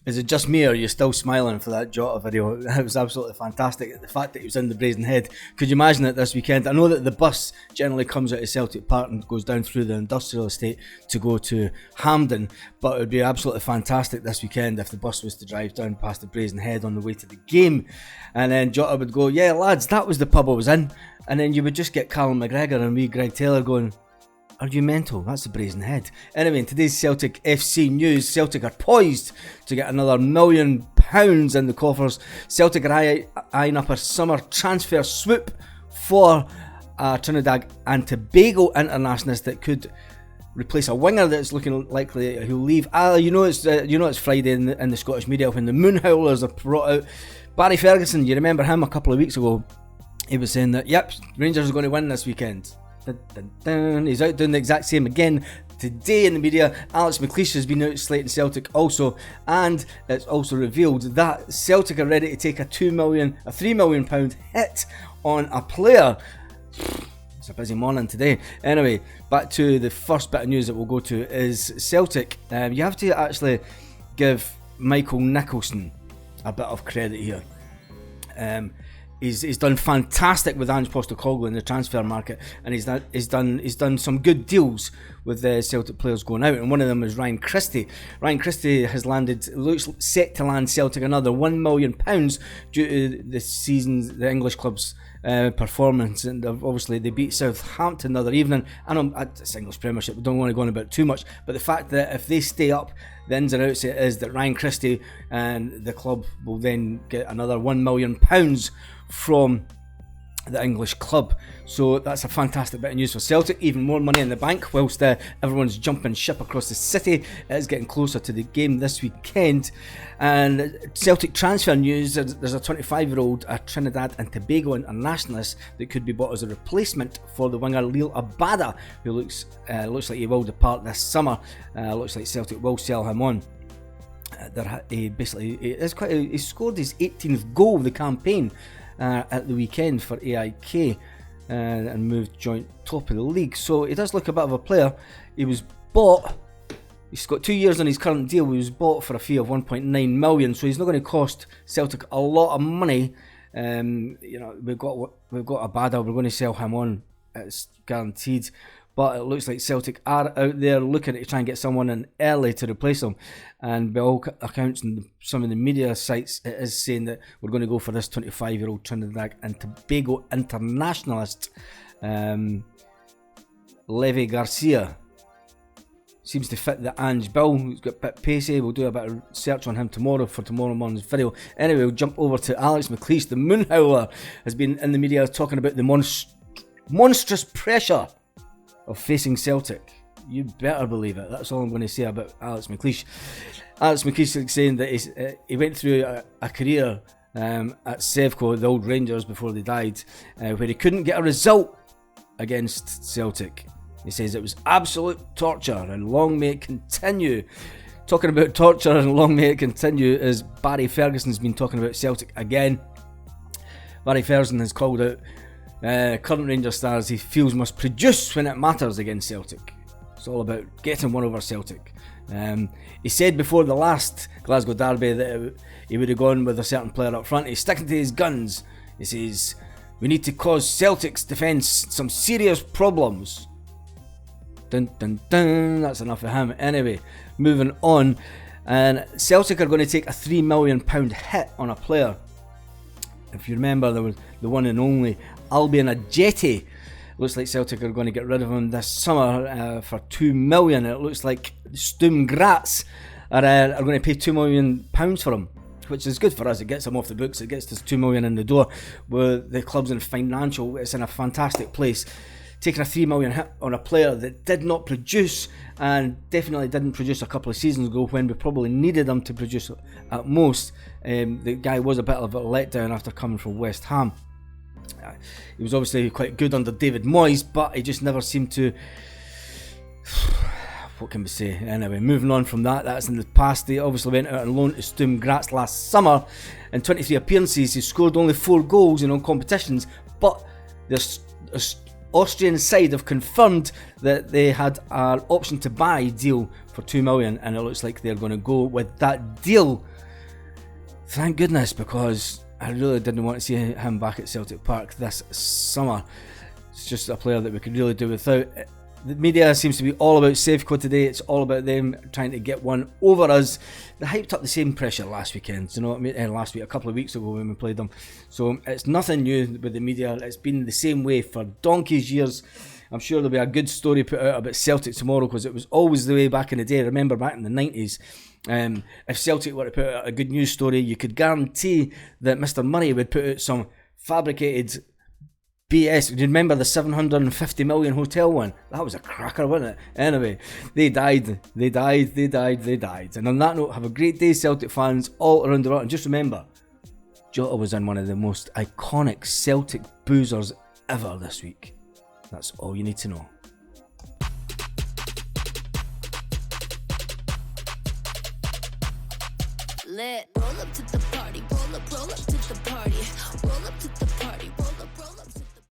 Is it just me, or are you still smiling for that Jota video? It was absolutely fantastic. The fact that he was in the Brazen Head. Could you imagine it this weekend? I know that the bus generally comes out of Celtic Park and goes down through the industrial estate to go to Hampden, but it would be absolutely fantastic this weekend if the bus was to drive down past the Brazen Head on the way to the game, and then Jota would go, "Yeah lads, that was the pub I was in," and then you would just get Callum McGregor and me, Greg Taylor, going, "Are you mental? That's the Brazen Head." Anyway, in today's Celtic FC news, Celtic are poised to get another £1 million in the coffers. Celtic are eyeing up a summer transfer swoop for a Trinidad and Tobago internationalist that could replace a winger that's looking likely he'll leave. It's Friday in the Scottish media when the Moon Howlers are brought out. Barry Ferguson, you remember him a couple of weeks ago? He was saying that, yep, Rangers are going to win this weekend. He's out doing the exact same again today in the media. Alex McLeish has been out slating Celtic also, and it's also revealed that Celtic are ready to take a £3 million hit on a player. It's a busy morning today. Anyway, back to the first bit of news that we'll go to is Celtic. You have to actually give Michael Nicholson a bit of credit here. He's done fantastic with Ange Postecoglou in the transfer market, and he's done some good deals with the Celtic players going out, and one of them is Ryan Christie. Ryan Christie looks set to land Celtic another £1 million due to the English club's performance, and obviously they beat Southampton the other evening. I know it's English Premiership, we don't want to go on about too much, but the fact that if they stay up, the ins and outs is that Ryan Christie and the club will then get another £1 million from the English club. So that's a fantastic bit of news for Celtic. Even more money in the bank whilst everyone's jumping ship across the city. It is getting closer to the game this weekend. And Celtic transfer news, there's a 25-year-old Trinidad and Tobago internationalist that could be bought as a replacement for the winger Lil Abada, who looks like he will depart this summer. Looks like Celtic will sell him on. He scored his 18th goal of the campaign at the weekend for AEK and moved joint top of the league. So he does look a bit of a player. He's got 2 years on his current deal. He was bought for a fee of 1.9 million, so he's not going to cost Celtic a lot of money. We've got Abada. We're going to sell him on. It's guaranteed. But it looks like Celtic are out there looking to try and get someone in early to replace them. And by all accounts and some of the media sites, it is saying that we're going to go for this 25-year-old Trinidad and Tobago internationalist, Levy Garcia. Seems to fit the Ange bill. He's got a bit pacey. We'll do a bit of search on him tomorrow for tomorrow morning's video. Anyway, we'll jump over to Alex McLeish. The Moon Howler has been in the media talking about the monstrous pressure of facing Celtic. You better believe it. That's all I'm going to say about Alex McLeish. Alex McLeish is saying that he went through a career at Sevco, the old Rangers before they died, where he couldn't get a result against Celtic. He says it was absolute torture and long may it continue. Talking about torture and long may it continue is Barry Ferguson's been talking about Celtic again. Barry Ferguson has called out current Rangers stars he feels must produce when it matters against Celtic. It's all about getting one over Celtic. He said before the last Glasgow derby that he would have gone with a certain player up front. He's sticking to his guns. He says, "We need to cause Celtic's defence some serious problems." Dun dun dun, that's enough of him. Anyway, moving on. And Celtic are going to take a £3 million hit on a player. If you remember, there was the one and only Albion Ajeti. Looks like Celtic are going to get rid of him this summer for $2 million. It looks like Sturm Graz are going to pay £2 million for him, which is good for us. It gets him off the books. It gets us $2 million in the door. Where the club's it's in a fantastic place. Taking a $3 million hit on a player that did not produce, and definitely didn't produce a couple of seasons ago when we probably needed him to produce at most. The guy was a bit of a letdown after coming from West Ham. He was obviously quite good under David Moyes, but he just never seemed to what can we say? Anyway, moving on from that, that's in the past. They obviously went out on loan to Sturm Graz last summer. In 23 appearances, he scored only 4 goals in all competitions, but the Austrian side have confirmed that they had an option to buy deal for 2 million, and it looks like they're going to go with that deal. Thank goodness, because I really didn't want to see him back at Celtic Park this summer. It's just a player that we could really do without. The media seems to be all about Safeco today. It's all about them trying to get one over us. They hyped up the same pressure last weekend, you know what I mean? Last week, a couple of weeks ago when we played them. So it's nothing new with the media. It's been the same way for donkey's years. I'm sure there'll be a good story put out about Celtic tomorrow, because it was always the way back in the day. I remember back in the 90s, if Celtic were to put out a good news story, you could guarantee that Mr. Murray would put out some fabricated BS. Do you remember the 750 million hotel one? That was a cracker, wasn't it? Anyway, they died. And on that note, have a great day, Celtic fans all around the world. And just remember, Jota was in one of the most iconic Celtic boozers ever this week. That's all you need to know. Lit. Roll up to the party, roll up to the party, roll up to the party.